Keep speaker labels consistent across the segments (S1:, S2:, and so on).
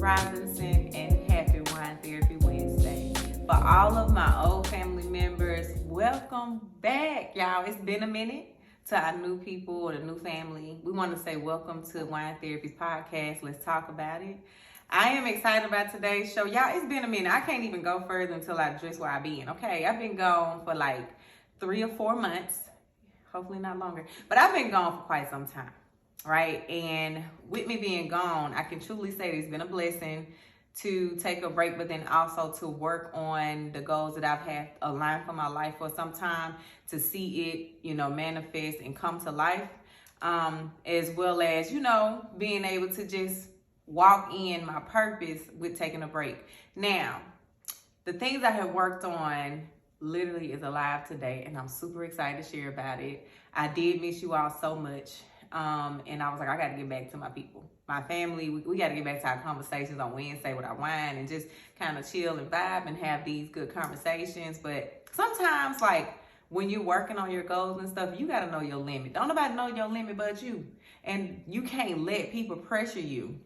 S1: Robinson, and happy Wine Therapy Wednesday. For all of my old family members, welcome back, y'all. It's been a minute. To our new people or the new family, we want to say welcome to Wine Therapy's podcast. Let's talk about it. I am excited about today's show. Y'all, it's been a minute. I can't even go further until I address where I've been. Okay, I've been gone for like 3 or 4 months. Hopefully not longer. But I've been gone for quite some time, right? And with me being gone, I can truly say it's been a blessing to take a break, but then also to work on the goals that I've had aligned for my life for some time, to see it, manifest and come to life, as well as, being able to just walk in my purpose with taking a break. Now, the things I have worked on literally is alive today, and I'm super excited to share about it. I did miss you all so much. And I was like, I got to get back to my people, my family. We got to get back to our conversations on Wednesday with our wine and just kind of chill and vibe and have these good conversations. But sometimes, like, when you're working on your goals and stuff, you got to know your limit. Don't nobody know your limit but you. And you can't let people pressure you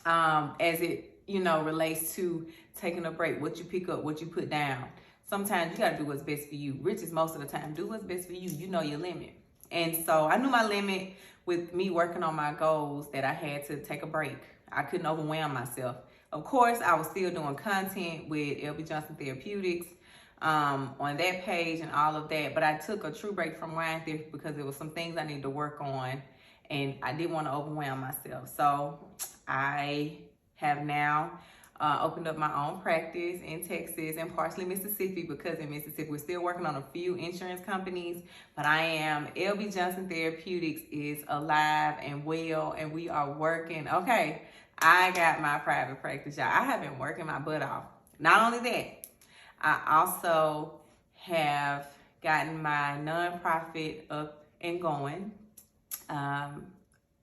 S1: as it, relates to taking a break, what you pick up, what you put down. Sometimes you got to do what's best for you. Which is most of the time, do what's best for you. You know your limit. And so I knew my limit with me working on my goals, that I had to take a break. I couldn't overwhelm myself. Of course, I was still doing content with LB Johnson Therapeutics on that page and all of that. But I took a true break from wine therapy because there was some things I needed to work on, and I didn't want to overwhelm myself. So I have now opened up my own practice in Texas and partially Mississippi, because in Mississippi we're still working on a few insurance companies, but LB Johnson Therapeutics is alive and well, and we are working. Okay, I got my private practice, y'all. I have been working my butt off. Not only that, I also have gotten my nonprofit up and going.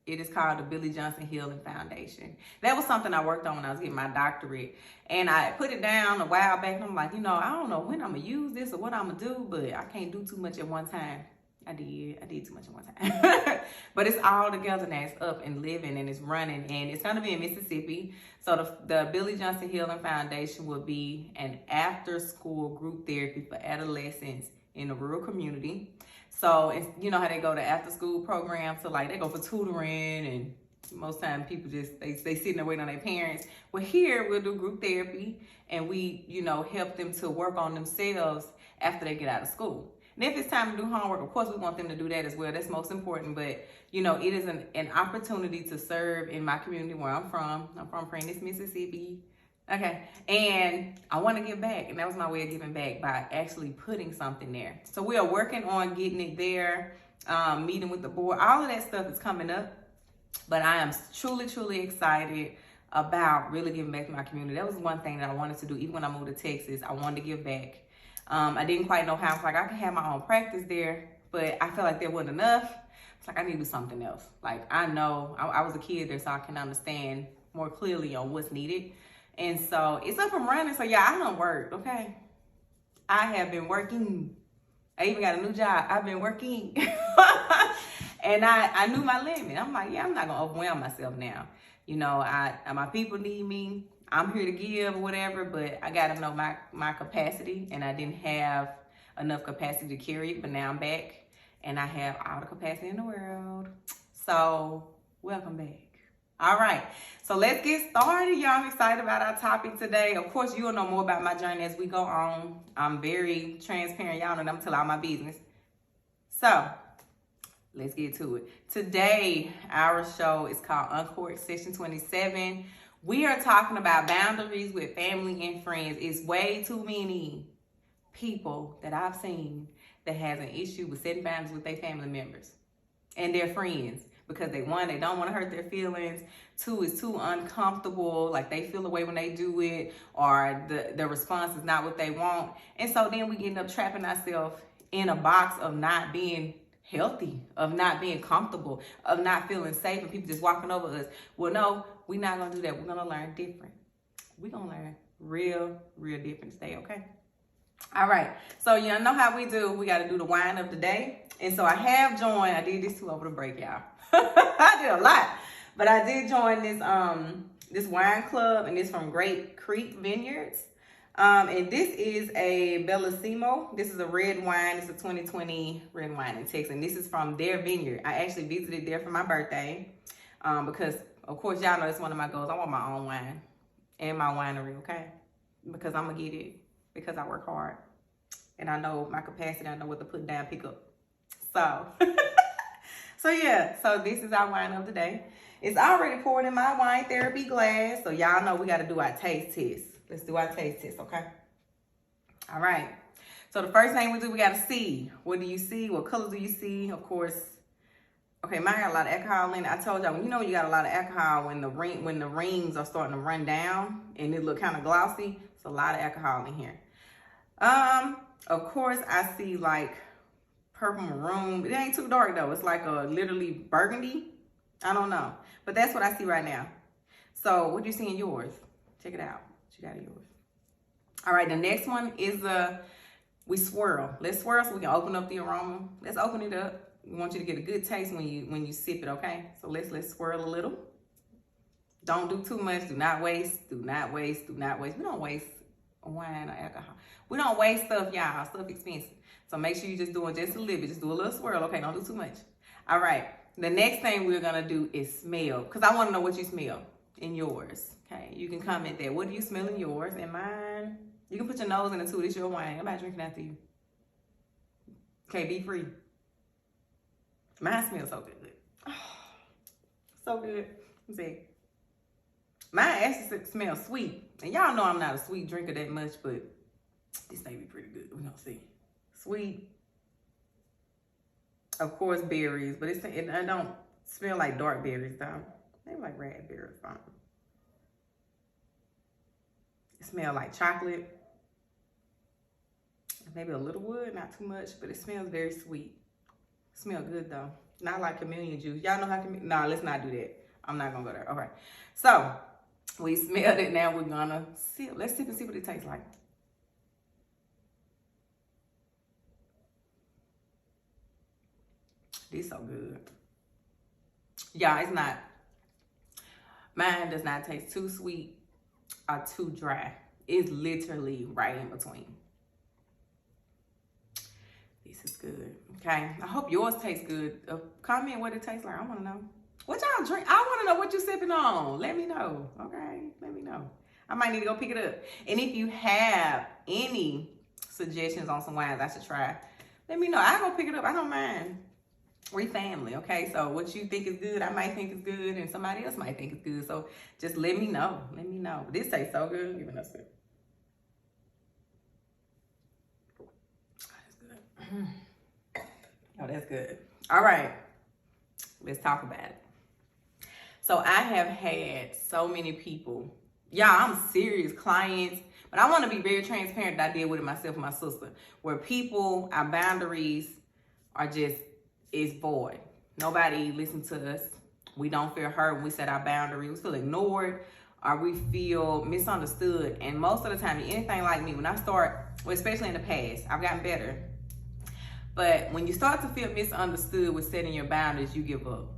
S1: It is called the Billy Johnson Healing Foundation. That was something I worked on when I was getting my doctorate. And I put it down a while back, and I'm like, I don't know when I'm going to use this or what I'm going to do, but I can't do too much at one time. I did too much at one time. But it's all together now. It's up and living, and it's running, and it's going to be in Mississippi. So the Billy Johnson Healing Foundation will be an after-school group therapy for adolescents in the rural community. So it's, how they go to after school programs, so like they go for tutoring, and most times people just, they sitting there waiting on their parents. Well, here we'll do group therapy, and we, help them to work on themselves after they get out of school. And if it's time to do homework, of course we want them to do that as well. That's most important. But, it is an opportunity to serve in my community where I'm from. I'm from Prentice, Mississippi. Okay, and I want to give back, and that was my way of giving back, by actually putting something there. So we are working on getting it there, meeting with the board. All of that stuff is coming up, but I am truly, truly excited about really giving back to my community. That was one thing that I wanted to do. Even when I moved to Texas, I wanted to give back. I didn't quite know how. I was like, I could have my own practice there, but I felt like there wasn't enough. It's like, I need to do something else. Like, I know I was a kid there, so I can understand more clearly on what's needed. And so it's up and running. So yeah, I done worked, okay? I have been working. I even got a new job. I've been working. And I knew my limit. I'm like, I'm not gonna overwhelm myself now. My people need me. I'm here to give or whatever, but I gotta know my capacity, and I didn't have enough capacity to carry it, but now I'm back and I have all the capacity in the world. So welcome back. All right, so let's get started, y'all. I'm excited about our topic today. Of course, you'll know more about my journey as we go on. I'm very transparent. Y'all know I'm telling all my business. So let's get to it. Today, our show is called Uncorked, Session 27. We are talking about boundaries with family and friends. It's way too many people that I've seen that has an issue with setting boundaries with their family members and their friends. Because they don't want to hurt their feelings. 2, it's too uncomfortable. Like, they feel the way when they do it, or the response is not what they want. And so then we end up trapping ourselves in a box of not being healthy, of not being comfortable, of not feeling safe, and people just walking over us. Well, no, we're not going to do that. We're going to learn different. We're going to learn real different today, okay? All right, so y'all know how we do. We got to do the wine of the day. And so I have joined, I did this too over the break, y'all. I did a lot, but I did join this this wine club, and it's from Great Creek Vineyards. And this is a Bellissimo. This is a red wine. It's a 2020 red wine in Texas. And this is from their vineyard. I actually visited there for my birthday. Because, of course, y'all know that's one of my goals. I want my own wine and my winery, okay? Because I'm going to get it because I work hard. And I know my capacity. I know what to put down, pick up. So, so yeah. So this is our wine of the day. It's already poured in my wine therapy glass. So y'all know we got to do our taste test. Let's do our taste test, okay? All right. So the first thing we do, we got to see. What do you see? What colors do you see? Of course. Okay, mine got a lot of alcohol in it. I told y'all, you know you got a lot of alcohol when the rings are starting to run down and it look kind of glossy. It's a lot of alcohol in here. Of course, I see like purple maroon. It ain't too dark though. It's like a literally burgundy. I don't know. But that's what I see right now. So what do you see in yours? Check it out. What you got in yours? All right, the next one is we swirl. Let's swirl so we can open up the aroma. Let's open it up. We want you to get a good taste when you sip it, okay? So let's swirl a little. Don't do too much. Do not waste. Do not waste. Do not waste. We don't waste wine or alcohol. We don't waste stuff, y'all. Stuff expensive. So make sure you're just doing just a little bit. Just do a little swirl, okay? Don't do too much. All right. The next thing we're gonna do is smell, because I want to know what you smell in yours. Okay, you can comment there. What do you smell in yours? And mine, you can put your nose in it too. This your wine. I'm not drinking after you. Okay, be free. Mine smells so good. Oh, so good. Let's see. Mine actually smells sweet. And y'all know I'm not a sweet drinker that much, but this may be pretty good. We're gonna see. Sweet. Of course, berries, but it don't smell like dark berries though. Maybe like raspberry or something. It smells like chocolate. Maybe a little wood, not too much, but it smells very sweet. It smells good though. Not like communion juice. Y'all know how nah, let's not do that. I'm not gonna go there. Okay. So we smelled it. Now we're gonna sip. Let's sip and see what it tastes like. This so good. Y'all, it's not. Mine does not taste too sweet or too dry. It's literally right in between. This is good. Okay. I hope yours tastes good. Comment what it tastes like. I want to know. What y'all drink? I want to know what you sipping on. Let me know. Okay. Let me know. I might need to go pick it up. And if you have any suggestions on some wines I should try, let me know. I'll go pick it up. I don't mind. We family, okay? So what you think is good, I might think is good, and somebody else might think is good. So just let me know. Let me know. This tastes so good. Give it a sip. Oh, that's good. Oh, that's good. All right. Let's talk about it. So I have had so many people. Y'all, I'm serious clients, but I want to be very transparent that I deal with it myself and my sister, where people, our boundaries are just, it's void. Nobody listens to us. We don't feel heard when we set our boundaries. We feel ignored or we feel misunderstood. And most of the time, anything like me, when I start, well, especially in the past, I've gotten better. But when you start to feel misunderstood with setting your boundaries, you give up.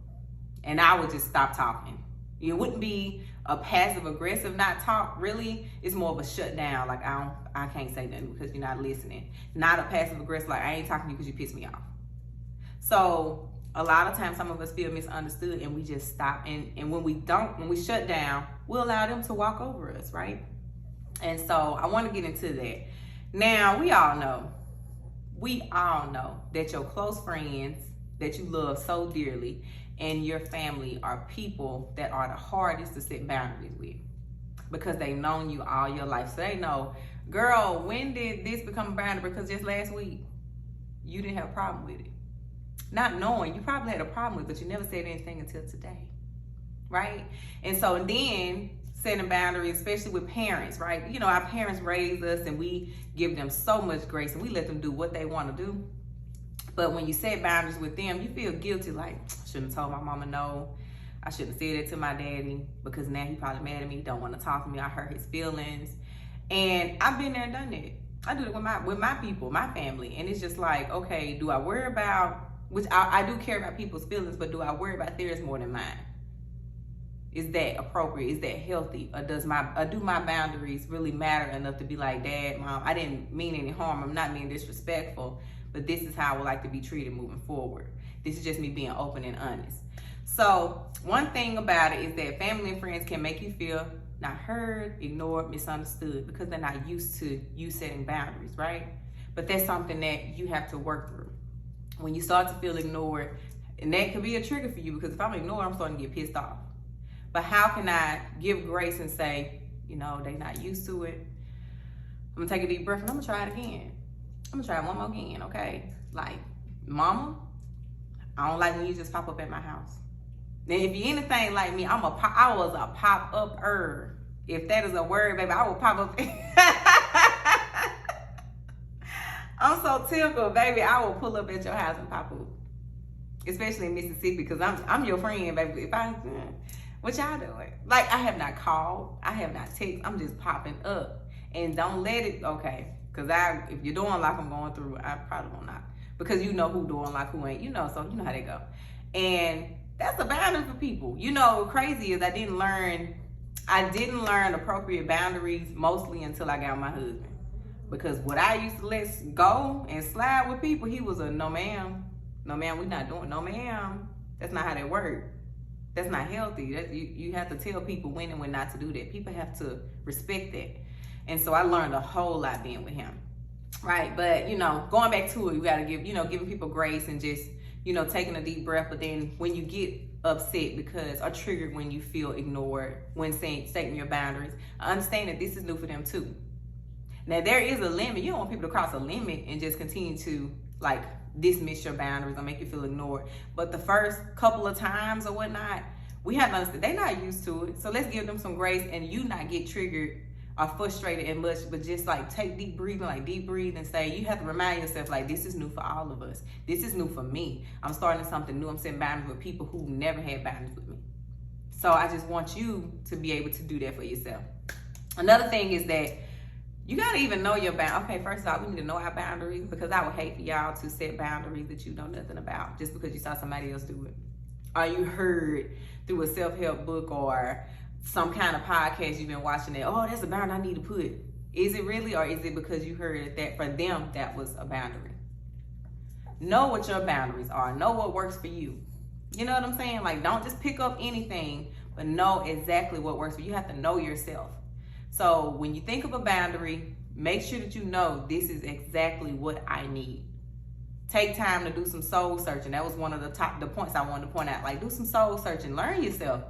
S1: And I would just stop talking. It wouldn't be a passive aggressive not talk. Really, it's more of a shutdown. Like I can't say nothing because you're not listening. Not a passive aggressive, like I ain't talking to you because you pissed me off. So a lot of times some of us feel misunderstood and we just stop. And when we shut down, we'll allow them to walk over us, right? And so I want to get into that. Now, we all know that your close friends that you love so dearly and your family are people that are the hardest to set boundaries with because they've known you all your life. So they know, girl, when did this become a boundary? Because just last week, you didn't have a problem with it. Not knowing, you probably had a problem with it, but you never said anything until today, right? And so then setting boundaries, especially with parents, right? You know, our parents raised us and we give them so much grace and we let them do what they want to do. But when you set boundaries with them, you feel guilty, like, I shouldn't have told my mama no. I shouldn't have said it to my daddy because now he probably mad at me, don't want to talk to me, I hurt his feelings. And I've been there and done that. I do it with my people, my family. And it's just like, okay, do I worry about, which I do care about people's feelings, but do I worry about theirs more than mine? Is that appropriate? Is that healthy? Or do my boundaries really matter enough to be like, Dad, Mom, I didn't mean any harm. I'm not being disrespectful, but this is how I would like to be treated moving forward. This is just me being open and honest. So one thing about it is that family and friends can make you feel not heard, ignored, misunderstood, because they're not used to you setting boundaries, right? But that's something that you have to work through. When you start to feel ignored, and that could be a trigger for you, because if I'm ignored, I'm starting to get pissed off. But how can I give grace and say, they're not used to it. I'm gonna take a deep breath and I'm gonna try it again. I'm gonna try it one more again, okay? Like, Mama, I don't like when you just pop up at my house. Now, if you're anything like me, I was a pop-up-er. If that is a word, baby, I will pop up. I'm so typical, baby. I will pull up at your house and pop up. Especially in Mississippi, because I'm your friend, baby. What y'all doing? Like, I have not called. I have not texted. I'm just popping up. And don't let it, okay. Because if you're doing like I'm going through, I probably will not. Because you know who doing like who ain't. So you know how they go. And that's a boundary for people. Crazy is I didn't learn appropriate boundaries mostly until I got my husband. Because what I used to let go and slide with people, he was a no ma'am. No ma'am, we not doing, no ma'am. That's not how that works. That's not healthy. You have to tell people when and when not to do that. People have to respect that. And so I learned a whole lot being with him. Right? But, going back to it, you got to giving people grace and just, taking a deep breath. But then when you get upset or triggered when you feel ignored, when stating your boundaries, I understand that this is new for them too. Now, there is a limit. You don't want people to cross a limit and just continue to, dismiss your boundaries or make you feel ignored. But the first couple of times or whatnot, we have to understand they're not used to it. So let's give them some grace and you not get triggered or frustrated and much, but just take deep breathing, and say, you have to remind yourself, this is new for all of us. This is new for me. I'm starting something new. I'm setting boundaries with people who never had boundaries with me. So I just want you to be able to do that for yourself. Another thing is that you got to even know your boundaries. Okay, first of all, we need to know our boundaries, because I would hate for y'all to set boundaries that you know nothing about just because you saw somebody else do it. Or you heard through a self-help book or some kind of podcast you've been watching that, oh, that's a boundary I need to put. Is it really, or is it because you heard that for them that was a boundary? Know what your boundaries are. Know what works for you. You know what I'm saying? Don't just pick up anything, but know exactly what works for you. You have to know yourself. So when you think of a boundary, make sure that you know this is exactly what I need. Take time to do some soul searching. That was one of the points I wanted to point out. Do some soul searching. Learn yourself.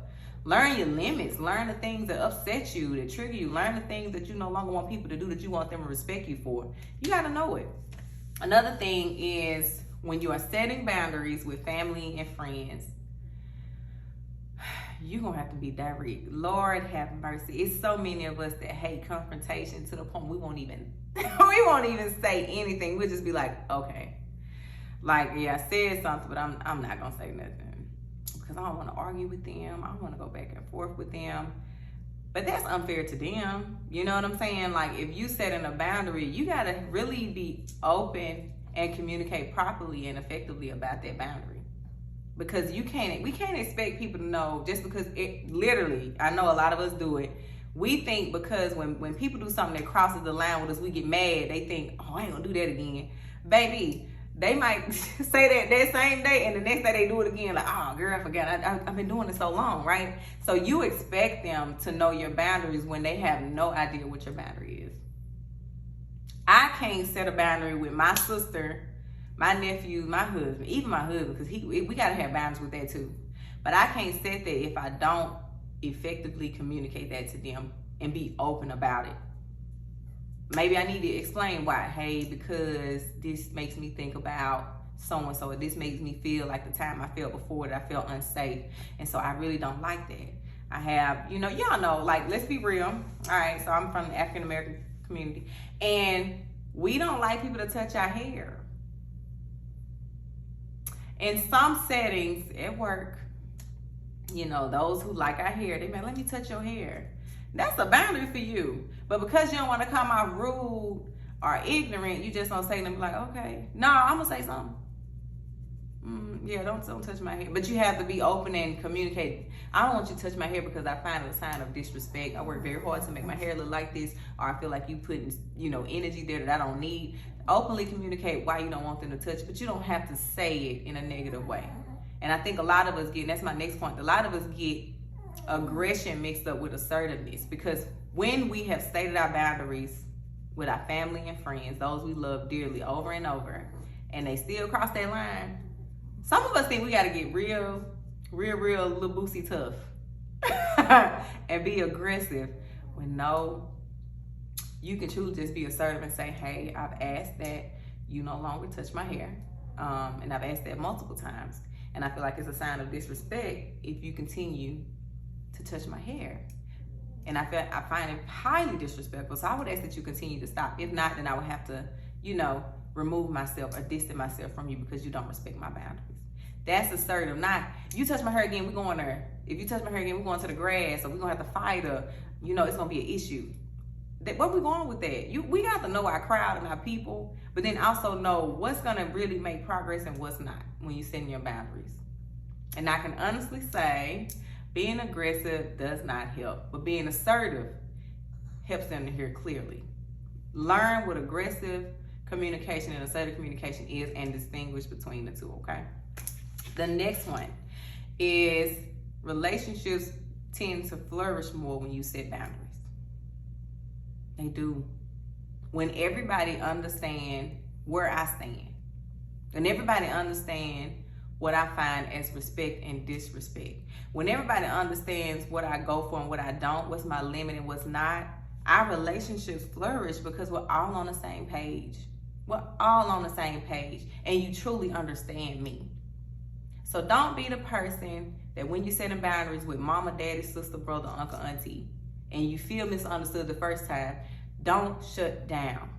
S1: Learn your limits. Learn the things that upset you, that trigger you. Learn the things that you no longer want people to do, that you want them to respect you for. You got to know it. Another thing is when you are setting boundaries with family and friends, you're going to have to be direct. Lord have mercy. It's so many of us that hate confrontation to the point we won't even say anything. We'll just be like, okay. Yeah, I said something, but I'm not going to say nothing. Because I don't want to argue with them. I don't want to go back and forth with them. But that's unfair to them. You know what I'm saying? If you set in a boundary, you got to really be open and communicate properly and effectively about that boundary. Because we can't expect people to know just because literally, I know a lot of us do it. We think because when people do something that crosses the line with us, we get mad. They think, oh, I ain't gonna do that again. Baby, they might say that same day and the next day they do it again. Oh, girl, I forgot. I've been doing it so long, right? So you expect them to know your boundaries when they have no idea what your boundary is. I can't set a boundary with my sister, my nephew, my husband, even my husband, because we got to have boundaries with that too. But I can't set that if I don't effectively communicate that to them and be open about it. Maybe I need to explain why. Hey, because this makes me think about so-and-so. This makes me feel like the time I felt before that I felt unsafe. And so I really don't like that. I have, y'all know, let's be real. All right, so I'm from the African-American community. And we don't like people to touch our hair. In some settings at work, those who like our hair, they may let me touch your hair. That's a boundary for you. But because you don't want to come out rude or ignorant, you just don't say to them okay. No, I'm going to say something. Yeah, don't touch my hair. But you have to be open and communicate. I don't want you to touch my hair because I find it a sign of disrespect. I work very hard to make my hair look like this, or I feel like you putting, energy there that I don't need. Openly communicate why you don't want them to touch, but you don't have to say it in a negative way. And I think a lot of us get, and that's my next point, a lot of us get aggression mixed up with assertiveness, because when we have stated our boundaries with our family and friends, those we love dearly, over and over, and they still cross that line, some of us think we got to get real little boosie tough and be aggressive, when no, you can truly just be assertive and say, hey, I've asked that you no longer touch my hair, and I've asked that multiple times, and I feel like it's a sign of disrespect if you continue to touch my hair. And I find it highly disrespectful, so I would ask that you continue to stop. If not, then I would have to, remove myself or distance myself from you because you don't respect my boundaries. That's assertive. Not, you touch my hair again, we're going there. If you touch my hair again, we're going to the grass, or we're going to have to fight, or, it's going to be an issue. Where we going with that? We got to know our crowd and our people, but then also know what's going to really make progress and what's not when you set your boundaries. And I can honestly say, being aggressive does not help, but being assertive helps them to hear clearly. Learn what aggressive communication and assertive communication is and distinguish between the two, okay? The next one is relationships tend to flourish more when you set boundaries. They do. When everybody understands where I stand, when everybody understands what I find as respect and disrespect, when everybody understands what I go for and what I don't, what's my limit and what's not, our relationships flourish because we're all on the same page. We're all on the same page, and you truly understand me. So don't be the person that when you're setting boundaries with mama, daddy, sister, brother, uncle, auntie, and you feel misunderstood the first time, don't shut down.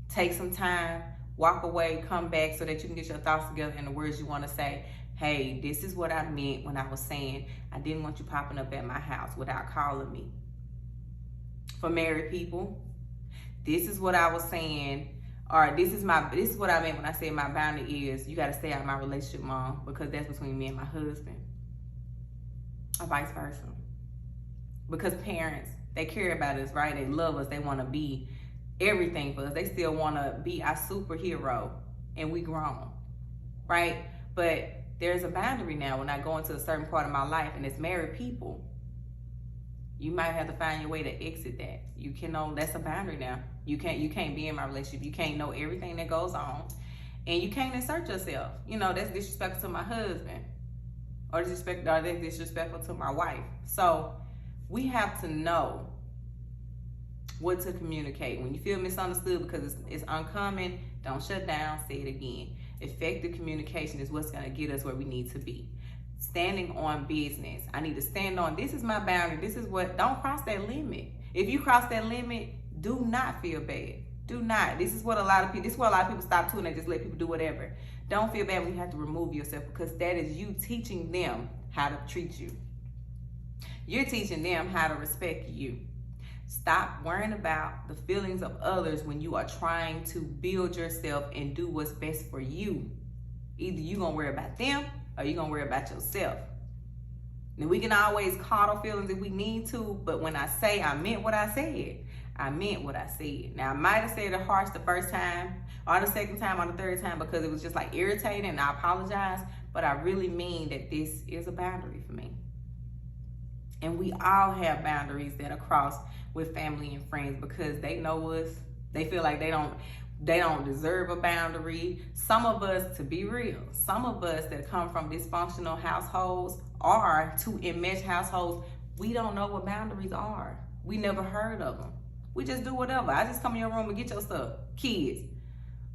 S1: Take some time, walk away, come back so that you can get your thoughts together and the words you want to say. Hey, this is what I meant when I was saying I didn't want you popping up at my house without calling me. For married people, this is what I was saying, or this is what I meant when I said my boundary is you got to stay out of my relationship, Mom, because that's between me and my husband, or vice versa. Because parents, they care about us, right? They love us. They want to be everything for us. They still want to be our superhero, and we grown, right? But there's a boundary now when I go into a certain part of my life, and it's married people. You might have to find your way to exit that. You can know that's a boundary now. You can't be in my relationship. You can't know everything that goes on, and you can't insert yourself. That's disrespectful to my husband, or that's disrespectful to my wife. So we have to know what to communicate. When you feel misunderstood because it's uncommon, don't shut down, say it again. Effective communication is what's going to get us where we need to be. Standing on business. I need to stand on, this is my boundary. This is what, don't cross that limit. If you cross that limit, do not feel bad. Do not. This is what a lot of people stop to, and they just let people do whatever. Don't feel bad when you have to remove yourself, because that is you teaching them how to treat you. You're teaching them how to respect you. Stop worrying about the feelings of others when you are trying to build yourself and do what's best for you. Either you're going to worry about them or you're going to worry about yourself. Now, we can always coddle feelings if we need to, but when I say I meant what I said, I meant what I said. Now, I might have said it harsh the first time, or the second time, or the third time, because it was just like irritating, and I apologize, but I really mean that this is a boundary for me. And we all have boundaries that are crossed with family and friends because they know us. They feel like they don't deserve a boundary. Some of us, to be real, some of us that come from dysfunctional households or to enmeshed households, we don't know what boundaries are. We never heard of them. We just do whatever. I just come in your room and get your stuff. Kids,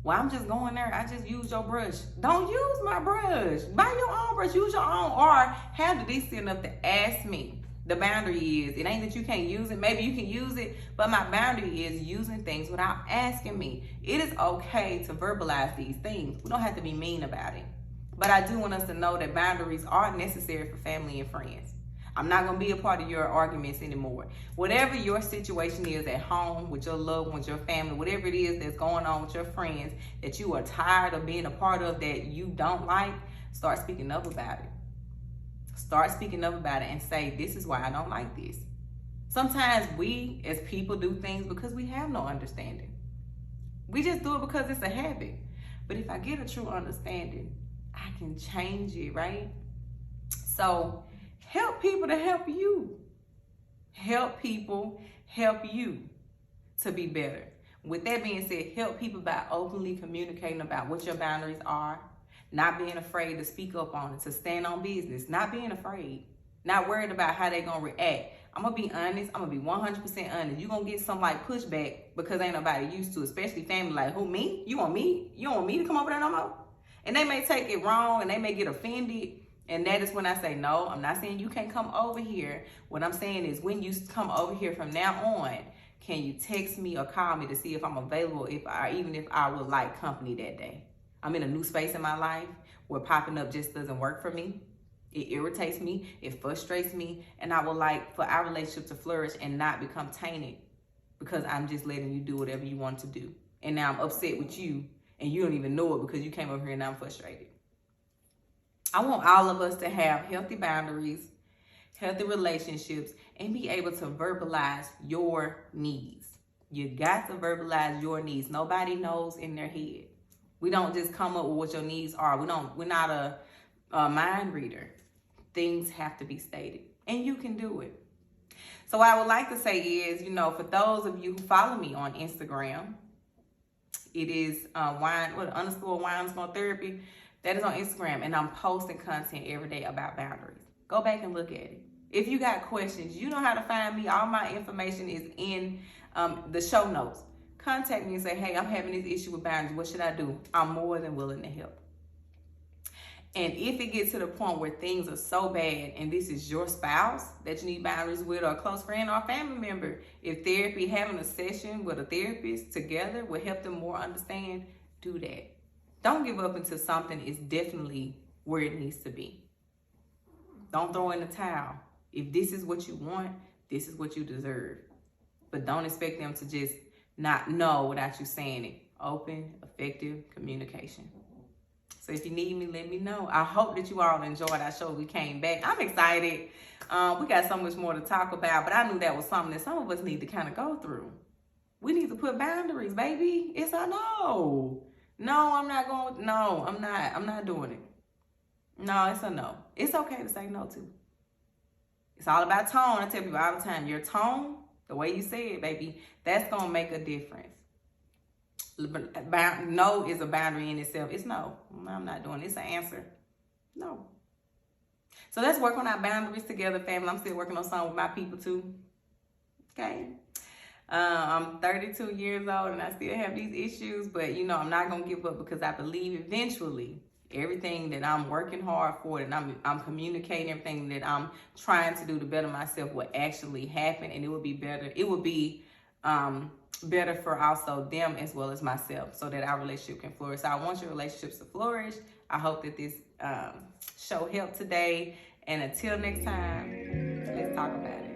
S1: well, I'm just going there. I just use your brush. Don't use my brush. Buy your own brush. Use your own. Or have the decency enough to ask me. The boundary is, it ain't that you can't use it. Maybe you can use it, but my boundary is using things without asking me. It is okay to verbalize these things. We don't have to be mean about it. But I do want us to know that boundaries are necessary for family and friends. I'm not going to be a part of your arguments anymore. Whatever your situation is at home, with your loved ones, your family, whatever it is that's going on with your friends that you are tired of being a part of, that you don't like, Start speaking up about it. Start speaking up about it and say, this is why I don't like this. Sometimes we as people do things because we have no understanding. We just do it because it's a habit. But if I get a true understanding, I can change it, right? So help people to help you. Help people help you to be better. With that being said, help people by openly communicating about what your boundaries are, not being afraid to speak up on it, to stand on business, not being afraid, not worried about how they're going to react. I'm going to be honest. I'm going to be 100% honest. You're going to get some like pushback because ain't nobody used to, especially family. Like, who, me? You want me? You want me to come over there no more? And they may take it wrong and they may get offended. And that is when I say, no, I'm not saying you can't come over here. What I'm saying is when you come over here from now on, can you text me or call me to see if I'm available, even if I would like company that day? I'm in a new space in my life where popping up just doesn't work for me. It irritates me, it frustrates me, and I would like for our relationship to flourish and not become tainted because I'm just letting you do whatever you want to do. And now I'm upset with you and you don't even know it because you came over here and I'm frustrated. I want all of us to have healthy boundaries, healthy relationships, and be able to verbalize your needs. You got to verbalize your needs. Nobody knows in their head. We don't just come up with what your needs are. We're not a mind reader. Things have to be stated, and you can do it. So what I would like to say is, for those of you who follow me on Instagram, it is _wine_therapy. That is on Instagram, and I'm posting content every day about boundaries. Go back and look at it. If you got questions, you know how to find me. All my information is in the show notes. Contact me and say, hey, I'm having this issue with boundaries. What should I do? I'm more than willing to help. And if it gets to the point where things are so bad and this is your spouse that you need boundaries with, or a close friend or a family member, if therapy, having a session with a therapist together will help them more understand, do that. Don't give up until something is definitely where it needs to be. Don't throw in the towel. If this is what you want, this is what you deserve. But don't expect them to just not know without you saying it. Open, effective communication. So if you need me, let me know. I hope that you all enjoyed our show. We came back. I'm excited. We got so much more to talk about, but I knew that was something that some of us need to kind of go through. We need to put boundaries, baby. It's a no. No, I'm not going. No, I'm not. I'm not doing it. No, it's a no. It's okay to say no too. It's all about tone. I tell people all the time, your tone, the way you say it, baby, that's going to make a difference. No is a boundary in itself. It's no. I'm not doing it. It's an answer. No. So let's work on our boundaries together, family. I'm still working on something with my people too. Okay. I'm 32 years old and I still have these issues, but I'm not going to give up because I believe eventually everything that I'm working hard for, and I'm communicating, everything that I'm trying to do to better myself will actually happen, and it will be better. It will be better for also them as well as myself, so that our relationship can flourish. So I want your relationships to flourish. I hope that this show helped today, and until next time, let's talk about it.